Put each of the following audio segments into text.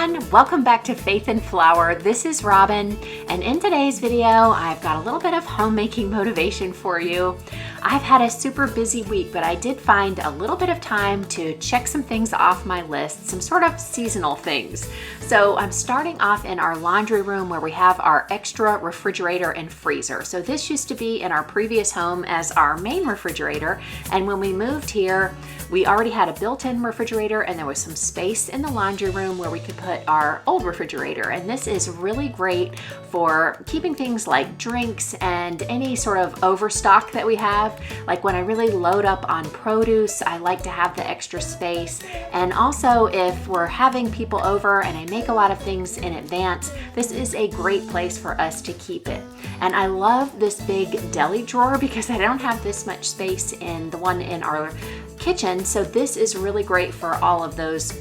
everyone, welcome back to Faith and Flour. This is Robin, and in today's video I've got a little bit of homemaking motivation for you. I've had a super busy week, but I did find a little bit of time to check some things off my list, some sort of seasonal things. So I'm starting off in our laundry room where we have our extra refrigerator and freezer. So this used to be in our previous home as our main refrigerator, and when we moved here we already had a built-in refrigerator and there was some space in the laundry room where we could put our old refrigerator. And this is really great for keeping things like drinks and any sort of overstock that we have. Like when I really load up on produce, I like to have the extra space. And also if we're having people over and I make a lot of things in advance, this is a great place for us to keep it. And I love this big deli drawer because I don't have this much space in the one in our kitchen, so this is really great for all of those,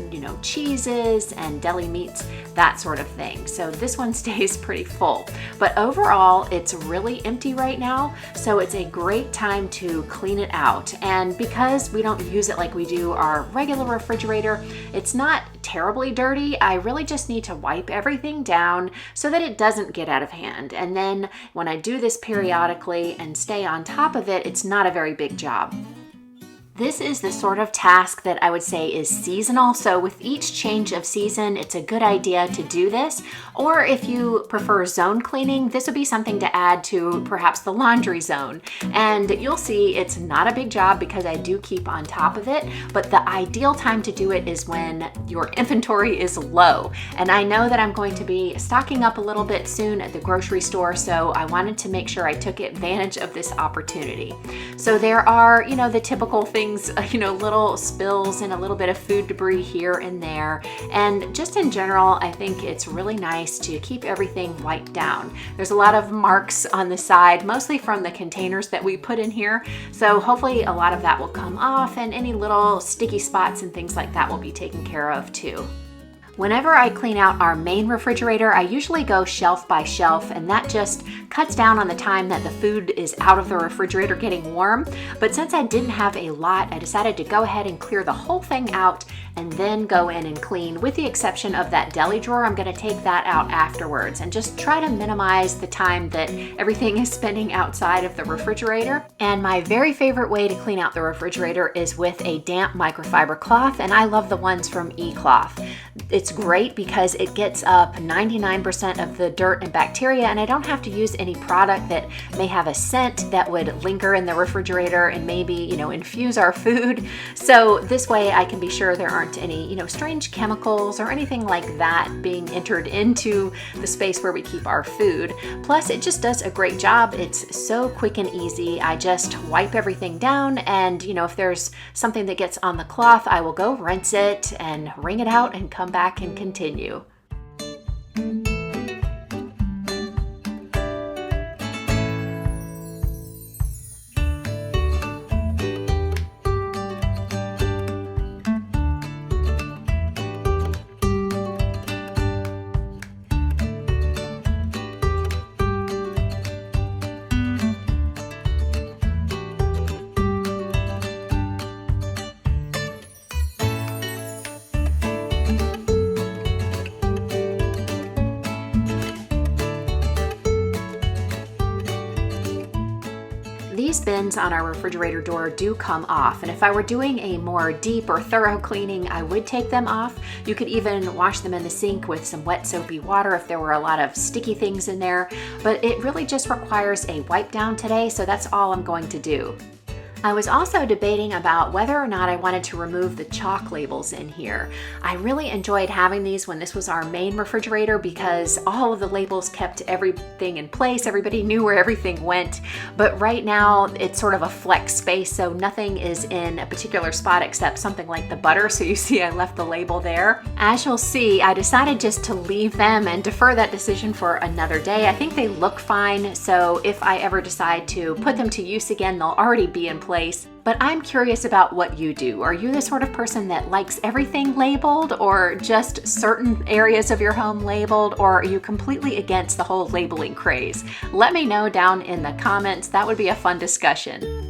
cheeses and deli meats, that sort of thing. So this one stays pretty full, but overall it's really empty right now, so it's a great time to clean it out. And because we don't use it like we do our regular refrigerator, it's not terribly dirty. I really just need to wipe everything down so that it doesn't get out of hand. And then when I do this periodically and stay on top of it, it's not a very big job. This is the sort of task that I would say is seasonal. So with each change of season, it's a good idea to do this. Or if you prefer zone cleaning, this would be something to add to perhaps the laundry zone. And you'll see it's not a big job because I do keep on top of it, but the ideal time to do it is when your inventory is low. And I know that I'm going to be stocking up a little bit soon at the grocery store, so I wanted to make sure I took advantage of this opportunity. So there are, the typical things, little spills and a little bit of food debris here and there. And just in general, I think it's really nice to keep everything wiped down. There's a lot of marks on the side, mostly from the containers that we put in here. So hopefully a lot of that will come off, and any little sticky spots and things like that will be taken care of too. Whenever I clean out our main refrigerator, I usually go shelf by shelf, and that just cuts down on the time that the food is out of the refrigerator getting warm. But since I didn't have a lot, I decided to go ahead and clear the whole thing out and then go in and clean. With the exception of that deli drawer, I'm going to take that out afterwards and just try to minimize the time that everything is spending outside of the refrigerator. And my very favorite way to clean out the refrigerator is with a damp microfiber cloth, and I love the ones from eCloth. It's great because it gets up 99% of the dirt and bacteria, and I don't have to use any product that may have a scent that would linger in the refrigerator and maybe, infuse our food. So this way I can be sure there aren't any, strange chemicals or anything like that being entered into the space where we keep our food. Plus, it just does a great job. It's so quick and easy. I just wipe everything down, and, if there's something that gets on the cloth, I will go rinse it and wring it out and come back and continue. These bins on our refrigerator door do come off, and if I were doing a more deep or thorough cleaning, I would take them off. You could even wash them in the sink with some wet soapy water if there were a lot of sticky things in there, but it really just requires a wipe down today, so that's all I'm going to do. I was also debating about whether or not I wanted to remove the chalk labels in here. I really enjoyed having these when this was our main refrigerator because all of the labels kept everything in place. Everybody knew where everything went. But right now it's sort of a flex space, so nothing is in a particular spot except something like the butter. So you see I left the label there. As you'll see, I decided just to leave them and defer that decision for another day. I think they look fine, so if I ever decide to put them to use again, they'll already be in place. But I'm curious about what you do. Are you the sort of person that likes everything labeled, or just certain areas of your home labeled, or are you completely against the whole labeling craze? Let me know down in the comments. That would be a fun discussion.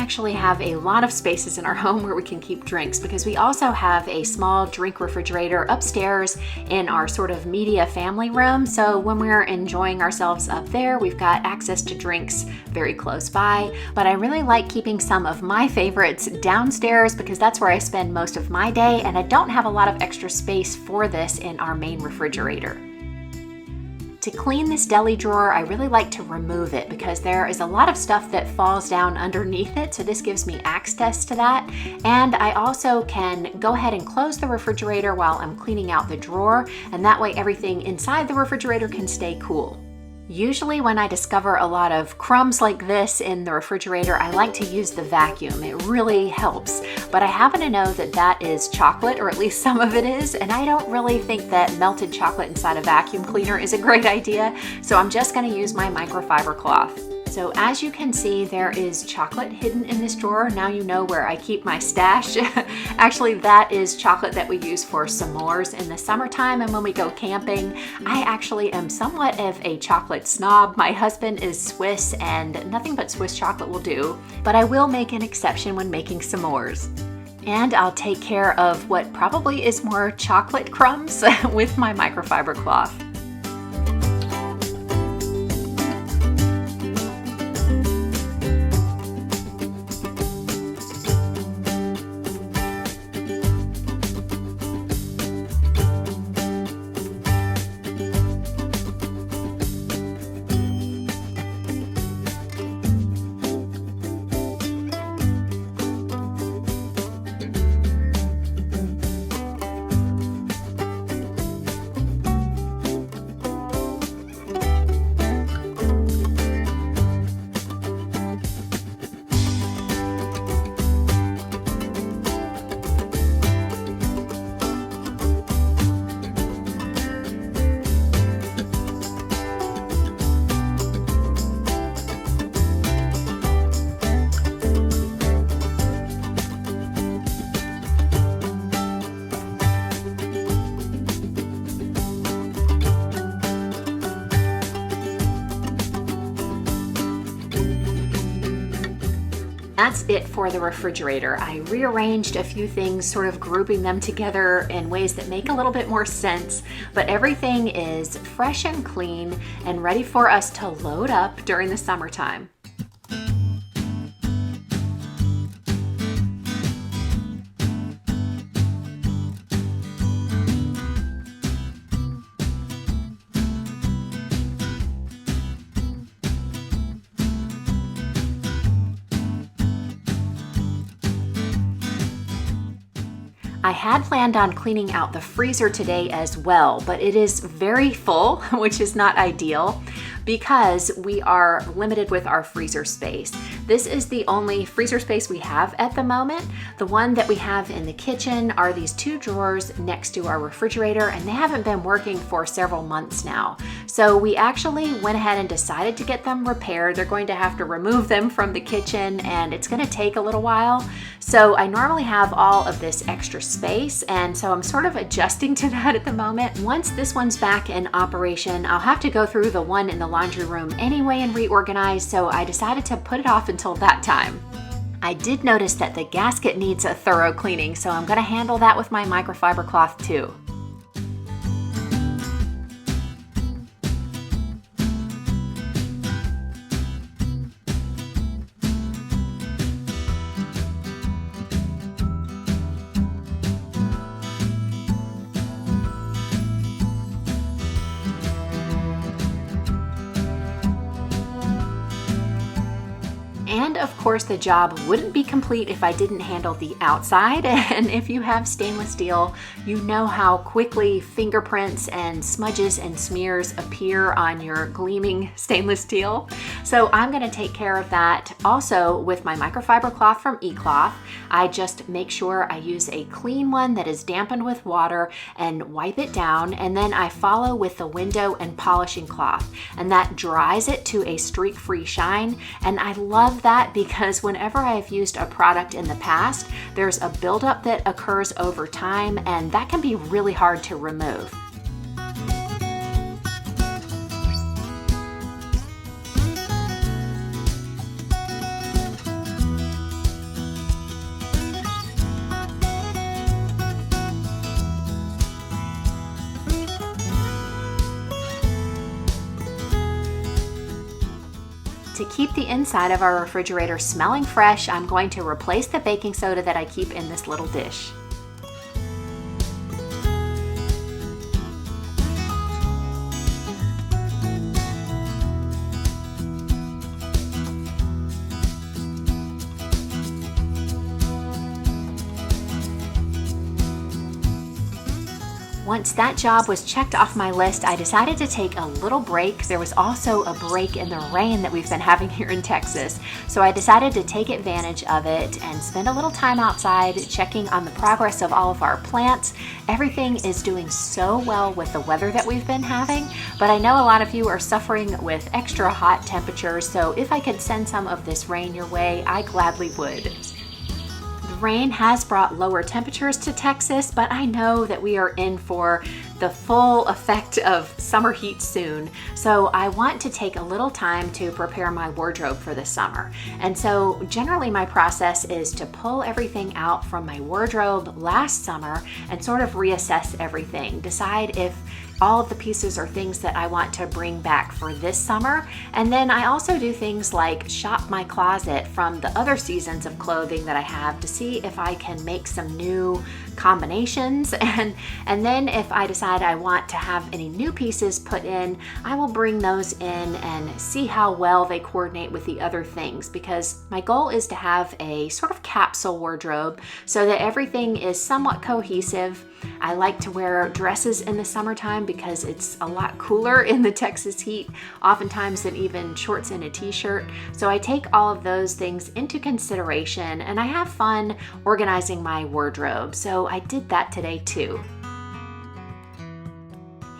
actually have a lot of spaces in our home where we can keep drinks because we also have a small drink refrigerator upstairs in our sort of media family room. So when we're enjoying ourselves up there, we've got access to drinks very close by. But I really like keeping some of my favorites downstairs because that's where I spend most of my day, and I don't have a lot of extra space for this in our main refrigerator. To clean this deli drawer, I really like to remove it because there is a lot of stuff that falls down underneath it, so this gives me access to that. And I also can go ahead and close the refrigerator while I'm cleaning out the drawer, and that way everything inside the refrigerator can stay cool. Usually when I discover a lot of crumbs like this in the refrigerator, I like to use the vacuum. It really helps. But I happen to know that that is chocolate, or at least some of it is, and I don't really think that melted chocolate inside a vacuum cleaner is a great idea, so I'm just going to use my microfiber cloth. So as you can see, there is chocolate hidden in this drawer. Now you know where I keep my stash. Actually, that is chocolate that we use for s'mores in the summertime and when we go camping. I actually am somewhat of a chocolate snob. My husband is Swiss and nothing but Swiss chocolate will do, but I will make an exception when making s'mores. And I'll take care of what probably is more chocolate crumbs with my microfiber cloth. That's it for the refrigerator. I rearranged a few things, sort of grouping them together in ways that make a little bit more sense, but everything is fresh and clean and ready for us to load up during the summertime. I had planned on cleaning out the freezer today as well, but it is very full, which is not ideal because we are limited with our freezer space. This is the only freezer space we have at the moment. The one that we have in the kitchen are these two drawers next to our refrigerator, and they haven't been working for several months now. So we actually went ahead and decided to get them repaired. They're going to have to remove them from the kitchen, and it's going to take a little while. So I normally have all of this extra space, and so I'm sort of adjusting to that at the moment. Once this one's back in operation, I'll have to go through the one in the laundry room anyway and reorganize, so I decided to put it off until that time. I did notice that the gasket needs a thorough cleaning, so I'm going to handle that with my microfiber cloth too. And of course, the job wouldn't be complete if I didn't handle the outside. And if you have stainless steel, you know how quickly fingerprints and smudges and smears appear on your gleaming stainless steel. So I'm going to take care of that also with my microfiber cloth from eCloth. I just make sure I use a clean one that is dampened with water and wipe it down. And then I follow with the window and polishing cloth, and that dries it to a streak-free shine. And I love that because whenever I've used a product in the past, there's a buildup that occurs over time, and that can be really hard to remove. To keep the inside of our refrigerator smelling fresh, I'm going to replace the baking soda that I keep in this little dish. Once that job was checked off my list, I decided to take a little break. There was also a break in the rain that we've been having here in Texas. So I decided to take advantage of it and spend a little time outside checking on the progress of all of our plants. Everything is doing so well with the weather that we've been having, but I know a lot of you are suffering with extra hot temperatures, so if I could send some of this rain your way, I gladly would. Rain has brought lower temperatures to Texas, but I know that we are in for the full effect of summer heat soon. So I want to take a little time to prepare my wardrobe for the summer. And so generally my process is to pull everything out from my wardrobe last summer and sort of reassess everything, decide if all of the pieces are things that I want to bring back for this summer. And then I also do things like shop my closet from the other seasons of clothing that I have to see if I can make some new combinations. And then if I decide I want to have any new pieces put in, I will bring those in and see how well they coordinate with the other things, because my goal is to have a sort of capsule wardrobe so that everything is somewhat cohesive. I like to wear dresses in the summertime because it's a lot cooler in the Texas heat, oftentimes than even shorts and a t-shirt. So I take all of those things into consideration and I have fun organizing my wardrobe. So I did that today too.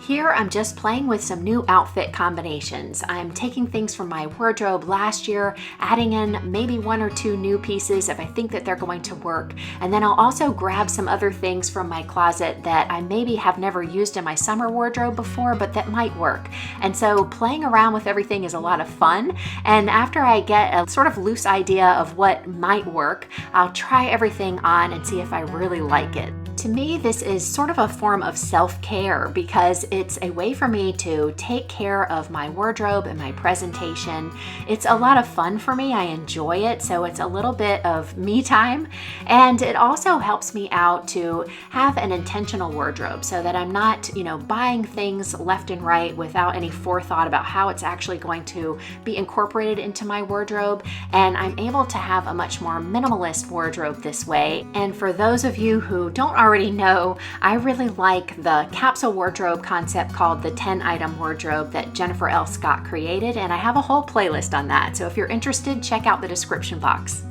Here I'm just playing with some new outfit combinations. I'm taking things from my wardrobe last year, adding in maybe one or two new pieces if I think that they're going to work. And then I'll also grab some other things from my closet that I maybe have never used in my summer wardrobe before, but that might work. And so playing around with everything is a lot of fun. And after I get a sort of loose idea of what might work, I'll try everything on and see if I really like it. To me, this is sort of a form of self-care because it's a way for me to take care of my wardrobe and my presentation. It's a lot of fun for me. I enjoy it, so it's a little bit of me time. And it also helps me out to have an intentional wardrobe so that I'm not, buying things left and right without any forethought about how it's actually going to be incorporated into my wardrobe. And I'm able to have a much more minimalist wardrobe this way. And for those of you who don't already know, I really like the capsule wardrobe concept called the 10-item wardrobe that Jennifer L. Scott created, and I have a whole playlist on that. So if you're interested, check out the description box.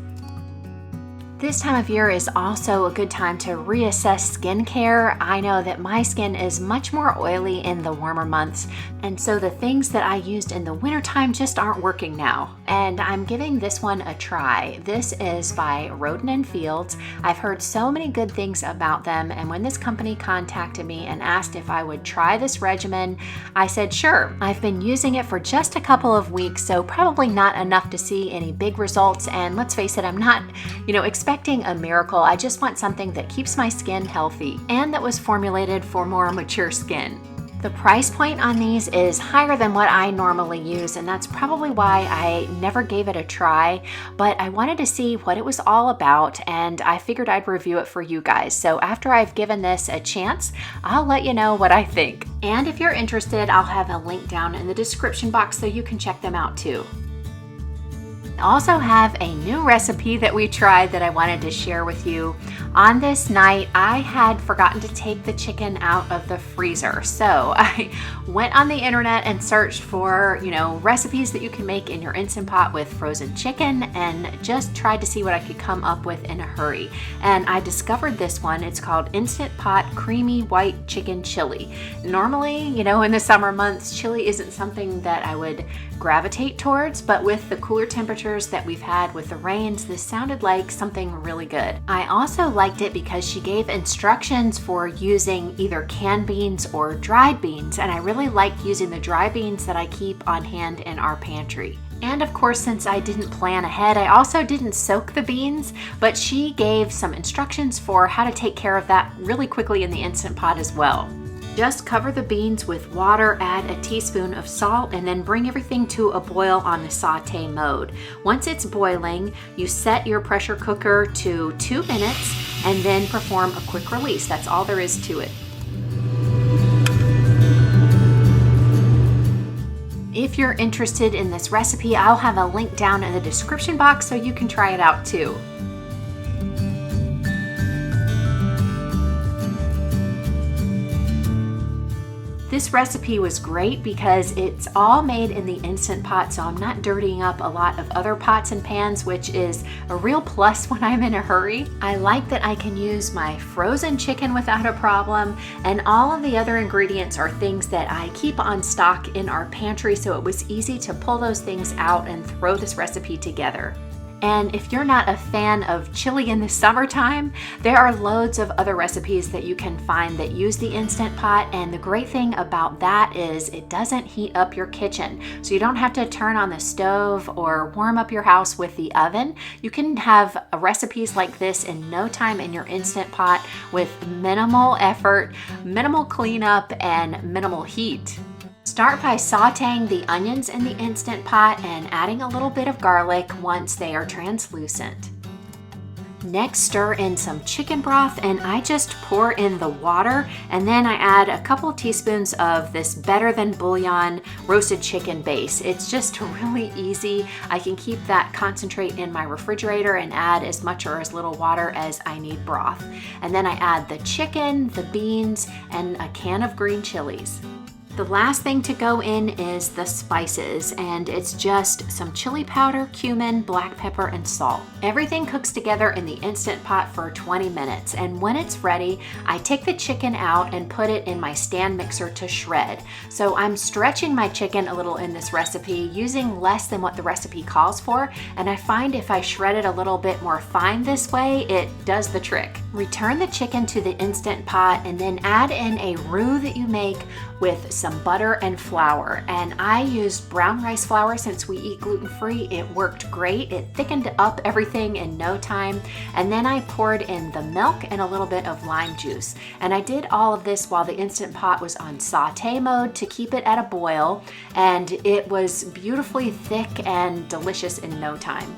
This time of year is also a good time to reassess skincare. I know that my skin is much more oily in the warmer months, and so the things that I used in the wintertime just aren't working now. And I'm giving this one a try. This is by Roden & Fields. I've heard so many good things about them, and when this company contacted me and asked if I would try this regimen, I said sure. I've been using it for just a couple of weeks, so probably not enough to see any big results, and let's face it, I'm not, expecting a miracle. I just want something that keeps my skin healthy and that was formulated for more mature skin. The price point on these is higher than what I normally use, and that's probably why I never gave it a try, but I wanted to see what it was all about, and I figured I'd review it for you guys. So after I've given this a chance, I'll let you know what I think. And if you're interested, I'll have a link down in the description box so you can check them out too. I also have a new recipe that we tried that I wanted to share with you. On this night, I had forgotten to take the chicken out of the freezer. So I went on the internet and searched for, recipes that you can make in your Instant Pot with frozen chicken and just tried to see what I could come up with in a hurry. And I discovered this one. It's called Instant Pot Creamy White Chicken Chili. Normally, in the summer months, chili isn't something that I would gravitate towards, but with the cooler temperatures that we've had with the rains, this sounded like something really good. I also liked it because she gave instructions for using either canned beans or dried beans, and I really like using the dry beans that I keep on hand in our pantry. And of course, since I didn't plan ahead, I also didn't soak the beans, but she gave some instructions for how to take care of that really quickly in the Instant Pot as well. Just cover the beans with water, add a teaspoon of salt, and then bring everything to a boil on the saute mode. Once it's boiling, you set your pressure cooker to 2 minutes and then perform a quick release. That's all there is to it. If you're interested in this recipe, I'll have a link down in the description box so you can try it out too. This recipe was great because it's all made in the Instant Pot, so I'm not dirtying up a lot of other pots and pans, which is a real plus when I'm in a hurry. I like that I can use my frozen chicken without a problem, and all of the other ingredients are things that I keep on stock in our pantry, so it was easy to pull those things out and throw this recipe together. And if you're not a fan of chili in the summertime, there are loads of other recipes that you can find that use the Instant Pot, and the great thing about that is it doesn't heat up your kitchen. So you don't have to turn on the stove or warm up your house with the oven. You can have recipes like this in no time in your Instant Pot with minimal effort, minimal cleanup, and minimal heat. Start by sauteing the onions in the Instant Pot and adding a little bit of garlic once they are translucent. Next, stir in some chicken broth, and I just pour in the water, and then I add a couple teaspoons of this Better Than Bouillon roasted chicken base. It's just really easy. I can keep that concentrate in my refrigerator and add as much or as little water as I need broth. And then I add the chicken, the beans, and a can of green chilies. The last thing to go in is the spices, and it's just some chili powder, cumin, black pepper, and salt. Everything cooks together in the Instant Pot for 20 minutes, and when it's ready, I take the chicken out and put it in my stand mixer to shred. So I'm stretching my chicken a little in this recipe, using less than what the recipe calls for, and I find if I shred it a little bit more fine this way, it does the trick. Return the chicken to the Instant Pot and then add in a roux that you make with some butter and flour. And I used brown rice flour since we eat gluten-free. It worked great. It thickened up everything in no time. And then I poured in the milk and a little bit of lime juice. And I did all of this while the Instant Pot was on saute mode to keep it at a boil. And it was beautifully thick and delicious in no time.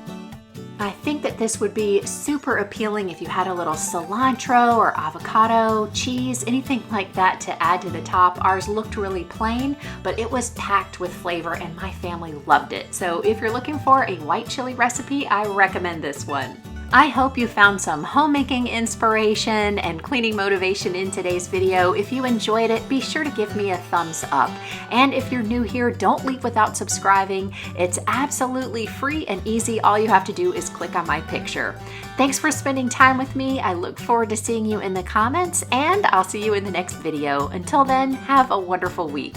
I think that this would be super appealing if you had a little cilantro or avocado, cheese, anything like that to add to the top. Ours looked really plain, but it was packed with flavor and my family loved it. So if you're looking for a white chili recipe, I recommend this one. I hope you found some homemaking inspiration and cleaning motivation in today's video. If you enjoyed it, be sure to give me a thumbs up. And if you're new here, don't leave without subscribing. It's absolutely free and easy. All you have to do is click on my picture. Thanks for spending time with me. I look forward to seeing you in the comments, and I'll see you in the next video. Until then, have a wonderful week.